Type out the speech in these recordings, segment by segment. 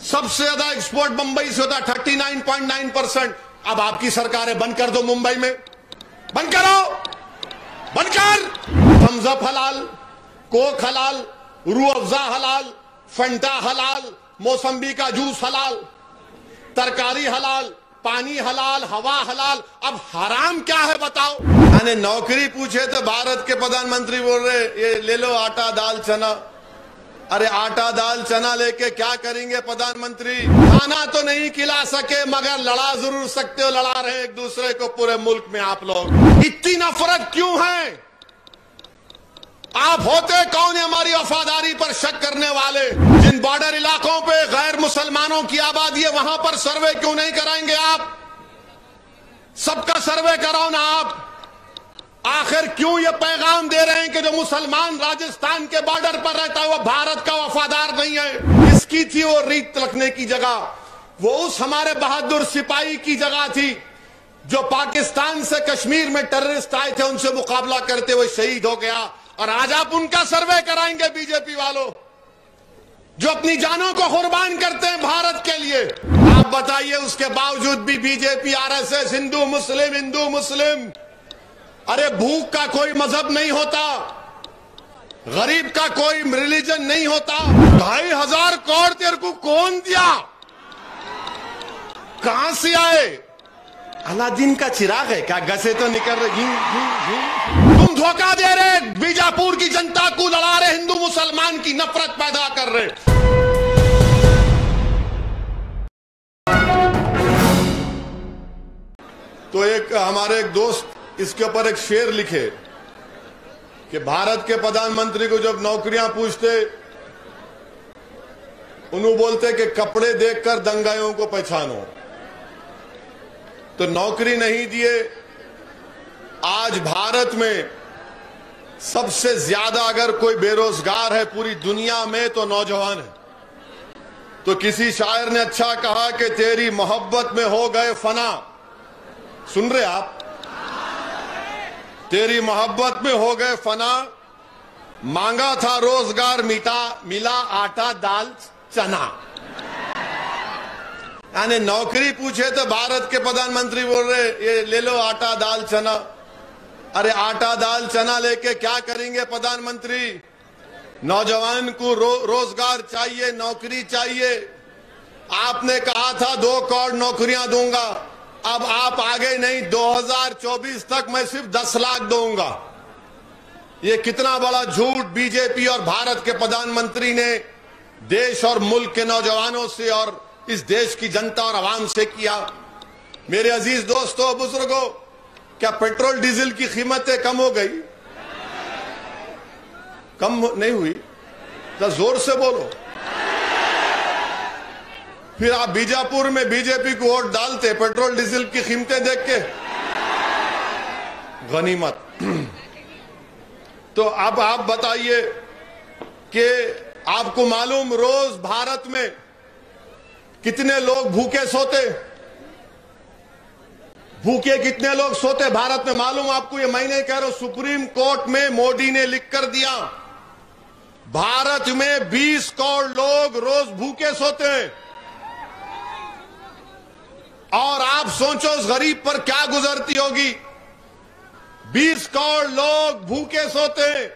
सबसे ज्यादा एक्सपोर्ट मुंबई से होता है 39.9%। अब आपकी सरकार है, बंद कर दो मुंबई में, बंद करो, बंद कर। थम्सअप हलाल, कोक हलाल, रूह अफ़ज़ा हलाल, फंटा हलाल, मौसम्बी का जूस हलाल, तरकारी हलाल, पानी हलाल, हवा हलाल। अब हराम क्या है बताओ। मैंने नौकरी पूछे तो भारत के प्रधानमंत्री बोल रहे ये ले लो आटा दाल चना। अरे आटा दाल चना लेके क्या करेंगे प्रधानमंत्री? खाना तो नहीं खिला सके मगर लड़ा जरूर सकते हो। लड़ा रहे एक दूसरे को पूरे मुल्क में आप लोग। इतनी नफरत क्यों है? आप होते कौन है हमारी वफादारी पर शक करने वाले? जिन बॉर्डर इलाकों पे गैर मुसलमानों की आबादी है वहां पर सर्वे क्यों नहीं कराएंगे आप? सबका सर्वे कराओ ना आप। आखिर क्यों ये पैगाम दे रहे हैं कि जो मुसलमान राजस्थान के बॉर्डर पर रहता है वो भारत का वफादार नहीं है? इसकी थी वो रीत रखने की जगह, वो उस हमारे बहादुर सिपाही की जगह थी जो पाकिस्तान से कश्मीर में टेररिस्ट आए थे, उनसे मुकाबला करते हुए शहीद हो गया। और आज आप उनका सर्वे कराएंगे बीजेपी वालों, जो अपनी जानों को कुर्बान करते हैं भारत के लिए। आप बताइए, उसके बावजूद भी बीजेपी, आरएसएस, हिंदू मुस्लिम। अरे भूख का कोई मजहब नहीं होता, गरीब का कोई रिलीजन नहीं होता। 2500 करोड़ तेरे को कौन दिया? कहां से आए? अलादीन का चिराग है क्या? गसे तो निकल रहे। तुम धोखा दे रहे, बीजापुर की जनता को लड़ा रहे, हिंदू मुसलमान की नफरत पैदा कर रहे। तो एक हमारे एक दोस्त इसके ऊपर एक शेर लिखे कि भारत के प्रधानमंत्री को जब नौकरियां पूछते उन्होंने बोलते कि कपड़े देखकर दंगाइयों को पहचानो। तो नौकरी नहीं दिए। आज भारत में सबसे ज्यादा अगर कोई बेरोजगार है पूरी दुनिया में तो नौजवान है। तो किसी शायर ने अच्छा कहा कि तेरी मोहब्बत में हो गए फना। सुन रहे आप? तेरी मोहब्बत में हो गए फना, मांगा था रोजगार मिला आटा दाल चना। यानी नौकरी पूछे तो भारत के प्रधानमंत्री बोल रहे ये ले लो आटा दाल चना। अरे आटा दाल चना लेके क्या करेंगे प्रधानमंत्री? नौजवान को रोजगार चाहिए, नौकरी चाहिए। आपने कहा था 2 करोड़ नौकरियां दूंगा, अब आप आगे नहीं, 2024 तक मैं सिर्फ 10 लाख दूंगा। ये कितना बड़ा झूठ बीजेपी और भारत के प्रधानमंत्री ने देश और मुल्क के नौजवानों से और इस देश की जनता और आवाम से किया। मेरे अजीज दोस्तों, बुजुर्गों, क्या पेट्रोल डीजल की कीमतें कम हो गई? कम नहीं हुई? तो जोर से बोलो। फिर आप बीजापुर में बीजेपी को वोट डालते पेट्रोल डीजल की कीमतें देख के? गनीमत। तो अब आप बताइए कि आपको मालूम रोज भारत में कितने लोग भूखे सोते? भूखे कितने लोग सोते भारत में मालूम आपको? ये मैं नहीं कह रहा हूं, सुप्रीम कोर्ट में मोदी ने लिख कर दिया भारत में 20 करोड़ लोग रोज भूखे सोते हैं। और आप सोचो उस गरीब पर क्या गुजरती होगी। 20 करोड़ लोग भूखे सोते हैं,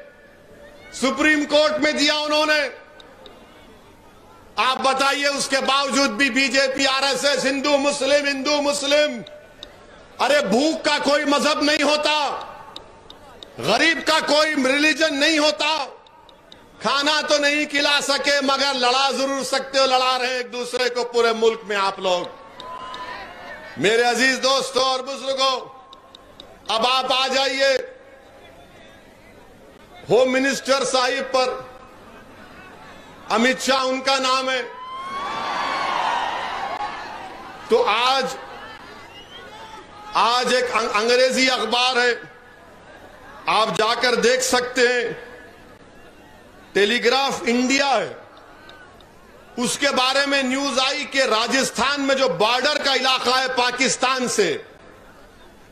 सुप्रीम कोर्ट में दिया उन्होंने। आप बताइए, उसके बावजूद भी बीजेपी, आरएसएस, हिंदू मुस्लिम। अरे भूख का कोई मजहब नहीं होता, गरीब का कोई रिलीजन नहीं होता। खाना तो नहीं खिला सके मगर लड़ा जरूर सकते हो। लड़ा रहे एक दूसरे को पूरे मुल्क में आप लोग। मेरे अजीज दोस्तों और बुजुर्गों, अब आप आ जाइए होम मिनिस्टर साहिब पर। अमित शाह उनका नाम है। तो आज एक अंग्रेजी अखबार है, आप जाकर देख सकते हैं, टेलीग्राफ इंडिया है। उसके बारे में न्यूज आई कि राजस्थान में जो बॉर्डर का इलाका है पाकिस्तान से,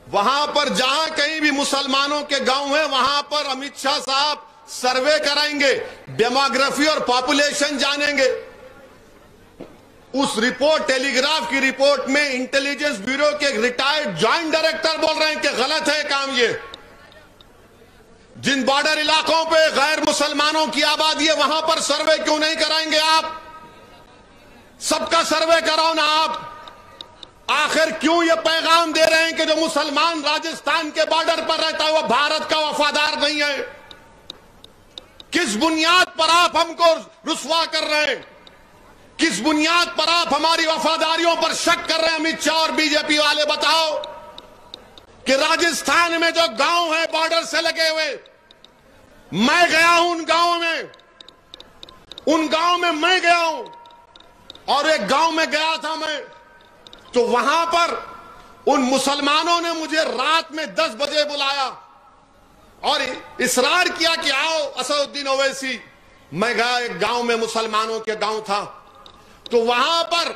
वहां पर जहां कहीं भी मुसलमानों के गांव है वहां पर अमित शाह साहब सर्वे कराएंगे, डेमोग्राफी और पॉपुलेशन जानेंगे। उस रिपोर्ट, टेलीग्राफ की रिपोर्ट में इंटेलिजेंस ब्यूरो के एक रिटायर्ड जॉइंट डायरेक्टर बोल रहे हैं कि गलत है काम ये। जिन बॉर्डर इलाकों पे गैर मुसलमानों की आबादी है वहां पर सर्वे क्यों नहीं कराएंगे आप? सबका सर्वे कराओ ना आप। आखिर क्यों ये पैगाम दे रहे हैं कि जो मुसलमान राजस्थान के बॉर्डर पर रहता है वो भारत का वफादार नहीं है? किस बुनियाद पर आप हमको रुस्वा कर रहे हैं? किस बुनियाद पर आप हमारी वफादारियों पर शक कर रहे हैं? अमित शाह और बीजेपी वाले बताओ कि राजस्थान में जो गांव है बॉर्डर से लगे हुए, मैं गया हूं उन गांवों में, उन गांव में मैं गया हूं, और एक गांव में गया था मैं, तो वहां पर उन मुसलमानों ने मुझे रात में 10 बजे बुलाया और इसरार किया कि आओ असदुद्दीन ओवैसी। मैं गया एक गांव में, मुसलमानों के गांव था, तो वहां पर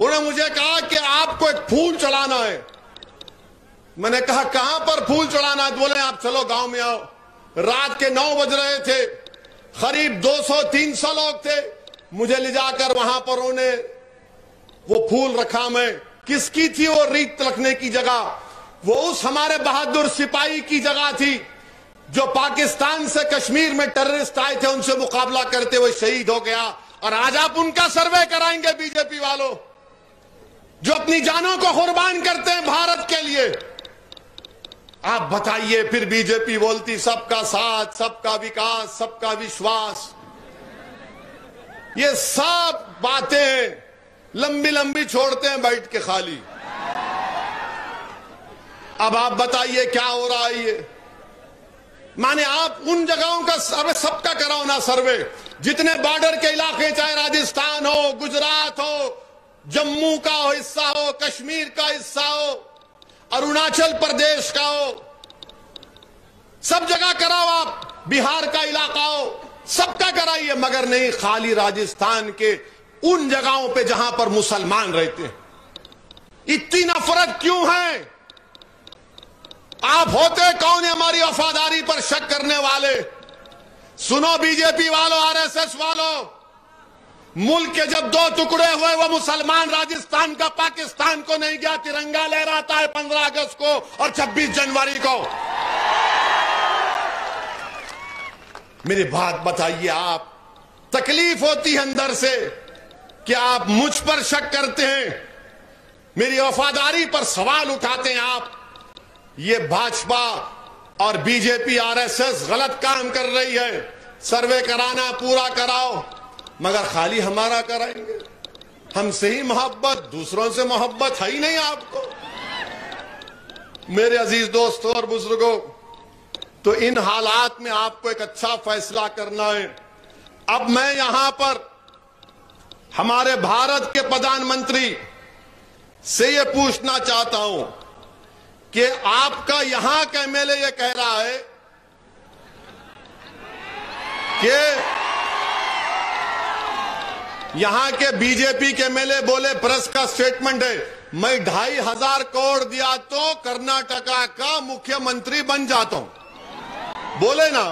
उन्होंने मुझे कहा कि आपको एक फूल चढ़ाना है। मैंने कहा कहां पर फूल चढ़ाना है? बोले आप चलो गांव में आओ। रात के 9 बज रहे थे, करीब 200-300 लोग थे। मुझे ले जाकर वहां पर उन्होंने वो फूल रखा। मैं किसकी थी वो रीत रखने की जगह? वो उस हमारे बहादुर सिपाही की जगह थी जो पाकिस्तान से कश्मीर में टेररिस्ट आए थे, उनसे मुकाबला करते हुए शहीद हो गया। और आज आप उनका सर्वे कराएंगे बीजेपी वालों, जो अपनी जानों को कुर्बान करते हैं भारत के लिए। आप बताइए, फिर बीजेपी बोलती सबका साथ, सबका विकास, सबका विश्वास। ये सब बातें लंबी लंबी छोड़ते हैं बैठ के खाली। अब आप बताइए क्या हो रहा है ये? माने आप उन जगहों का सर्वे, सबका कराओ ना सर्वे, जितने बॉर्डर के इलाके, चाहे राजस्थान हो, गुजरात हो, जम्मू का हो हिस्सा हो, कश्मीर का हिस्सा हो, अरुणाचल प्रदेश का हो, सब जगह कराओ आप। बिहार का इलाका हो, सबका कराइए, मगर नहीं खाली राजस्थान के उन जगहों पे जहां पर मुसलमान रहते हैं। इतनी नफरत क्यों है? आप होते कौन है हमारी वफादारी पर शक करने वाले? सुनो बीजेपी वालों, आरएसएस वालों, मुल्क के जब 2 टुकड़े हुए, वो मुसलमान राजस्थान का पाकिस्तान को नहीं गया, तिरंगा लहराता है 15 अगस्त को और 26 जनवरी को। मेरी बात बताइए, आप तकलीफ होती है अंदर से कि आप मुझ पर शक करते हैं, मेरी वफादारी पर सवाल उठाते हैं आप। ये भाजपा और बीजेपी आरएसएस गलत काम कर रही है। सर्वे कराना पूरा कराओ, मगर खाली हमारा कराएंगे। हमसे ही मोहब्बत, दूसरों से मोहब्बत है ही नहीं आपको। मेरे अजीज दोस्तों और बुजुर्गों, तो इन हालात में आपको एक अच्छा फैसला करना है। अब मैं यहां पर हमारे भारत के प्रधानमंत्री से ये पूछना चाहता हूं कि आपका यहां का एमएलए ये कह रहा है कि यहां के बीजेपी के एमएलए बोले, प्रेस का स्टेटमेंट है, मैं 2500 करोड़ दिया तो कर्नाटका का मुख्यमंत्री बन जाता हूं। बोले ना,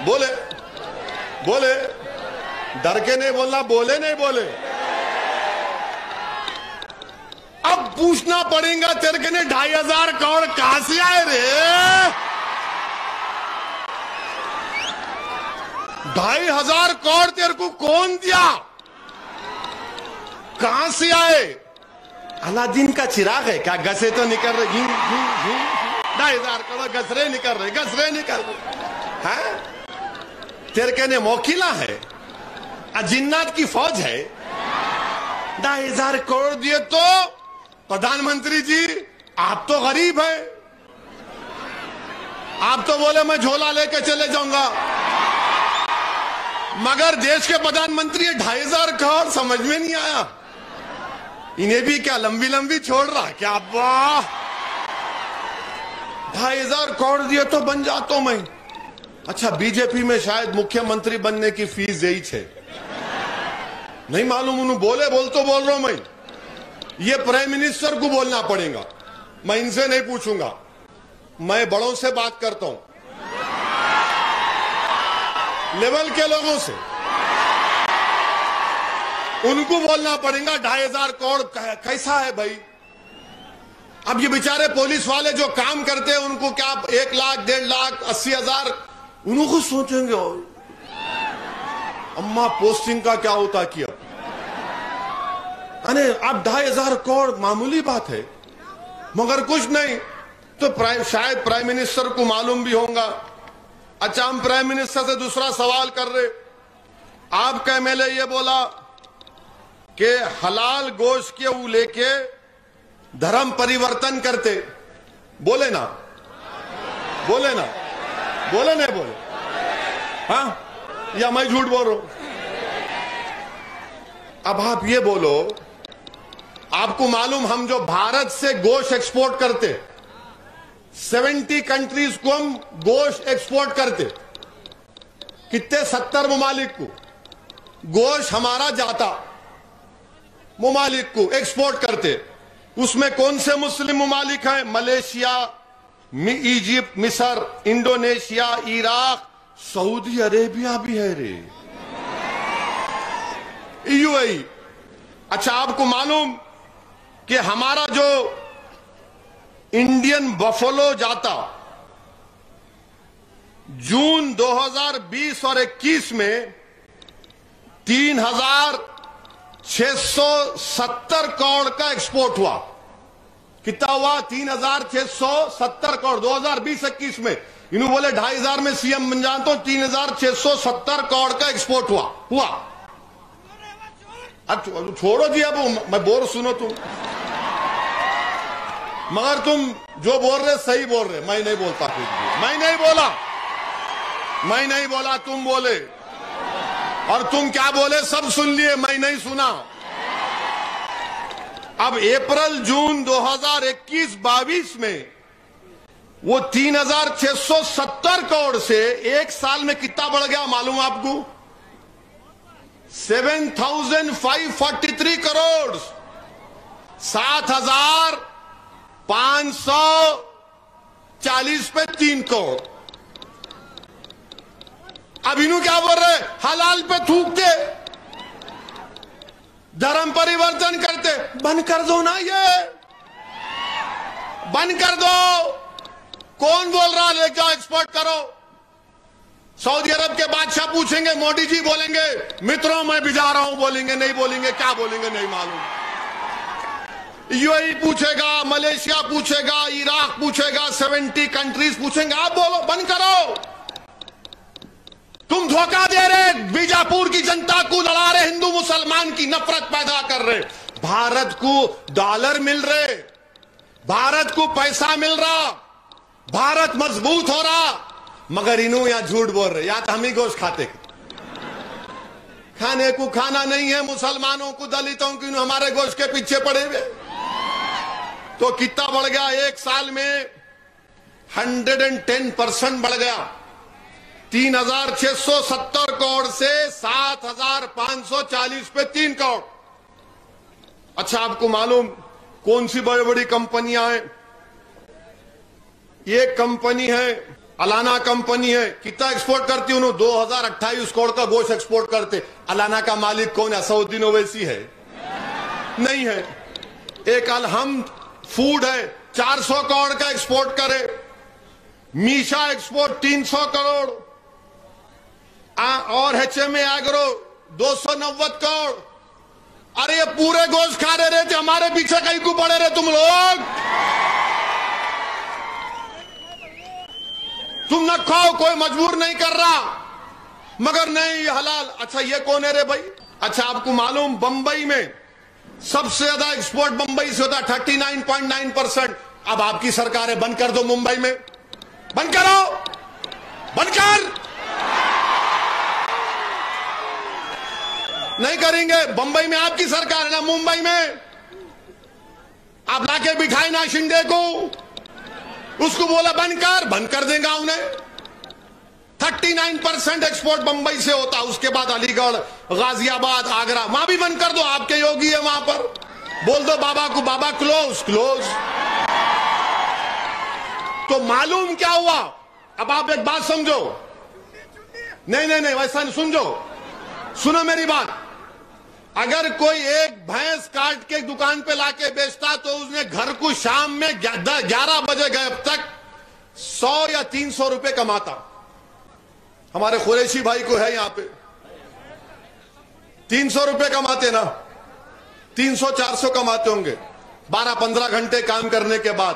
बोले बोले, डर के नहीं बोलना, बोले नहीं बोले। अब पूछना पड़ेगा, तेरे के ने 2500 करोड़ कहां से आए रे? 2500 करोड़ तेरे को कौन दिया? कहां से आए? अलादीन का चिराग है क्या? गसे तो निकल रहे, 2500 करोड़ गसरे निकल रहे, गसरे निकल रहे हैं। तेरे के ने मोकिला है, जिन्नात की फौज है। 2500 करोड़ दिए तो प्रधानमंत्री जी आप तो गरीब हैं, आप तो बोले मैं झोला लेके चले जाऊंगा, मगर देश के प्रधानमंत्री 2500 करोड़ समझ में नहीं आया। इन्हें भी क्या लंबी लंबी छोड़ रहा क्या? वाह, 2500 करोड़ दिए तो बन जाता हूं मैं। अच्छा, बीजेपी में शायद मुख्यमंत्री बनने की फीस यही है, नहीं मालूम। उन्होंने बोले, बोल रहा हूं मैं, ये प्राइम मिनिस्टर को बोलना पड़ेगा, मैं इनसे नहीं पूछूंगा, मैं बड़ों से बात करता हूं, लेवल के लोगों से। उनको बोलना पड़ेगा 2,500 करोड़ कैसा है भाई। अब ये बेचारे पुलिस वाले जो काम करते हैं उनको क्या 1 लाख 1.5 लाख 80,000 उनको सोचेंगे अम्मा पोस्टिंग का क्या होता किया। अरे अब 2,500 करोड़ मामूली बात है, मगर कुछ नहीं तो शायद प्राइम मिनिस्टर को मालूम भी होगा। अच्छा, हम प्राइम मिनिस्टर से दूसरा सवाल कर रहे। आपका एमएलए ये बोला कि हलाल गोश्त के वो लेके धर्म परिवर्तन करते। बोले ना, बोले ना, बोले नहीं बोले? हाँ, या मैं झूठ बोल रहा हूं? अब आप ये बोलो, आपको मालूम हम जो भारत से गोश्त एक्सपोर्ट करते 70 कंट्रीज को हम गोश्त एक्सपोर्ट करते, कितने 70 ममालिक को गोश्त हमारा जाता, ममालिक को एक्सपोर्ट करते। उसमें कौन से मुस्लिम ममालिक हैं? मलेशिया, इजिप्ट, मिस्र, इंडोनेशिया, इराक, सऊदी अरेबिया भी है रे, यूएई। अच्छा, आपको मालूम कि हमारा जो इंडियन बफलो जाता जून 2020 और 21 में 3,670 करोड़ का एक्सपोर्ट हुआ। कितना हुआ? 3,670 करोड़ 2020-21 में। इन्होंने बोले 2,500 में सीएम बन जाता हूं, 3,670 करोड़ का एक्सपोर्ट हुआ। अब छोड़ो जी, अब मैं बोल सुनो तुम, मगर तुम जो बोल रहे सही बोल रहे, मैं नहीं बोलता कुछ भी। मैं नहीं बोला, तुम बोले, और तुम क्या बोले सब सुन लिए, मैं नहीं सुना। अब अप्रैल जून 2021-22 में वो 3,670 करोड़ से एक साल में कितना बढ़ गया मालूम आपको? 7,543 करोड़, 7,540 पे 3 करोड़। अब इन्हों क्या बोल रहे? हलाल पे थूकते, धर्म परिवर्तन करते। बंद कर दो ना, ये बंद कर दो। कौन बोल रहा ले जाओ एक्सपोर्ट करो? सऊदी अरब के बादशाह पूछेंगे, मोदी जी बोलेंगे मित्रों मैं भी जा रहा हूं, बोलेंगे नहीं, बोलेंगे क्या बोलेंगे नहीं मालूम। यूएई पूछेगा, मलेशिया पूछेगा, इराक पूछेगा, 70 कंट्रीज पूछेंगे। आप बोलो बंद करो। तुम धोखा दे रहे, बीजापुर की जनता को लड़ा रहे, हिंदू मुसलमान की नफरत पैदा कर रहे। भारत को डॉलर मिल रहे, भारत को पैसा मिल रहा, भारत मजबूत हो रहा, मगर इन्हों यहां झूठ बोल रहे। या तो हम ही गोश्त खाते, खाने को खाना नहीं है मुसलमानों को, दलितों को, हमारे गोश्त के पीछे पड़े हुए। तो कितना बढ़ गया? एक साल में 110% बढ़ गया। 3,670 करोड़ से 7,540 पे 3 करोड़। अच्छा, आपको मालूम कौन सी बड़ी बड़ी कंपनियां हैं? ये कंपनी है अलाना कंपनी है। कितना एक्सपोर्ट करती उन्होंने? 2,028 करोड़ का गोश्त एक्सपोर्ट करते। अलाना का मालिक कौन है? असउद्दीन ओवैसी है? नहीं है। एक अलहम्द फूड है, 400 करोड़ का एक्सपोर्ट करे। मीशा एक्सपोर्ट 300 करोड़, और एचएमए एग्रो 290 करोड़। अरे ये पूरे गोश्त खा रहे थे, हमारे पीछे कहीं को पड़े रहे तुम लोग। तुम न खाओ, कोई मजबूर नहीं कर रहा, मगर नहीं ये हलाल। अच्छा, ये कौन है रे भाई? अच्छा, आपको मालूम बंबई में सबसे ज्यादा एक्सपोर्ट बंबई से होता है, 39.9%। अब आपकी सरकार है, बंद कर दो मुंबई में, बंद करो, बंद कर। नहीं करेंगे। बंबई में आपकी सरकार है ना, मुंबई में आप लाके बिठाए ना शिंदे को, उसको बोला बंद कर देगा उन्हें। 39% एक्सपोर्ट बंबई से होता, उसके बाद अलीगढ़, गाजियाबाद, आगरा, वहां भी बंद कर दो। आपके योगी है वहां पर, बोल दो बाबा को, बाबा क्लोज। तो मालूम क्या हुआ? अब आप एक बात समझो। नहीं वैसा नहीं, सुनो मेरी बात। अगर कोई एक भैंस काट के दुकान पे लाके बेचता तो उसने घर को शाम में 11 बजे गए अब तक 100 या 300 रुपए कमाता। हमारे कुरैशी भाई को है यहां पे 300 रुपए कमाते ना, 300-400 कमाते होंगे 12-15 घंटे काम करने के बाद।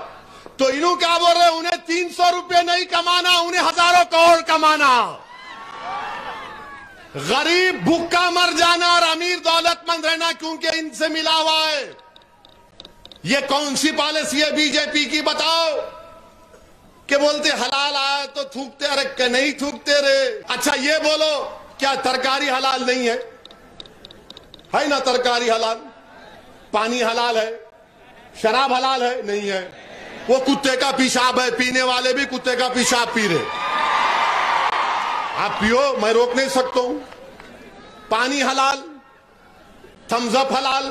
तो इन्हों क्या बोल रहे, उन्हें 300 रुपए नहीं कमाना, उन्हें हजारों करोड़ कमाना। गरीब भूखा मर जाना और अमीर दौलतमंद रहना क्योंकि इनसे मिला हुआ है। ये कौन सी पॉलिसी है बीजेपी की बताओ? कि बोलते हलाल आए तो थूकते, अरे नहीं थूकते रे। अच्छा ये बोलो, क्या तरकारी हलाल नहीं है? है ना तरकारी हलाल, पानी हलाल है, शराब हलाल है? नहीं है। वो कुत्ते का पेशाब है, पीने वाले भी कुत्ते का पेशाब पी रहे। आप पियो, मैं रोक नहीं सकता हूं। पानी हलाल, थम्स अप हलाल,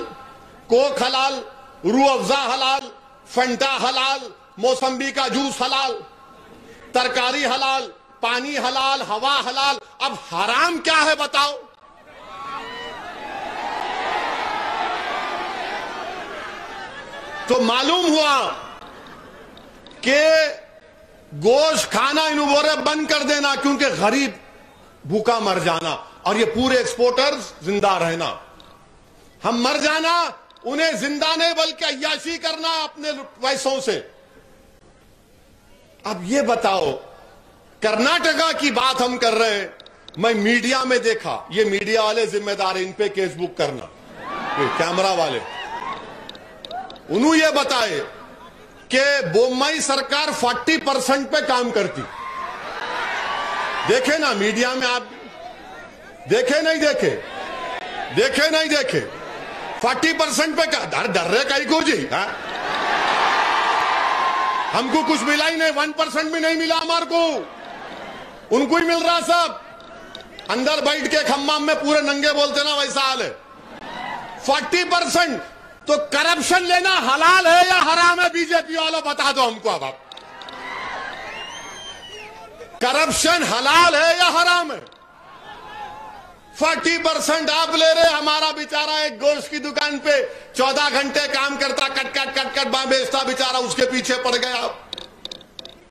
कोक हलाल, रूह अफ़ज़ा हलाल, फंटा हलाल, मौसम्बी का जूस हलाल, तरकारी हलाल, पानी हलाल, हवा हलाल। अब हराम क्या है बताओ? तो मालूम हुआ कि गोश्त खाना इन बोरे बंद कर देना क्योंकि गरीब भूखा मर जाना और ये पूरे एक्सपोर्टर्स जिंदा रहना। हम मर जाना, उन्हें जिंदा नहीं बल्कि अय्याशी करना अपने पैसों से। अब ये बताओ, कर्नाटका की बात हम कर रहे हैं, मैं मीडिया में देखा, ये मीडिया वाले जिम्मेदार, इन पे केस बुक करना, ये कैमरा वाले। उन्होंने ये बताए कि बोम्मई सरकार 40% पे काम करती। देखे ना मीडिया में, आप देखे नहीं देखे? देखे नहीं देखे? 40% पे डर रहे कहीं को जी? हा? हमको कुछ मिला ही नहीं, 1% भी नहीं मिला हमारे को, उनको ही मिल रहा सब। अंदर बैठ के खम्माम में पूरे नंगे बोलते ना, वैसा हाल है। 40%। तो करप्शन लेना हलाल है या हराम है? बीजेपी वालों बता दो हमको। अब आप, करप्शन हलाल है या हराम है? 40% आप ले रहे। हमारा बेचारा एक गोश्त की दुकान पे 14 घंटे काम करता, कट कट बेचता, बेचारा उसके पीछे पड़ गया।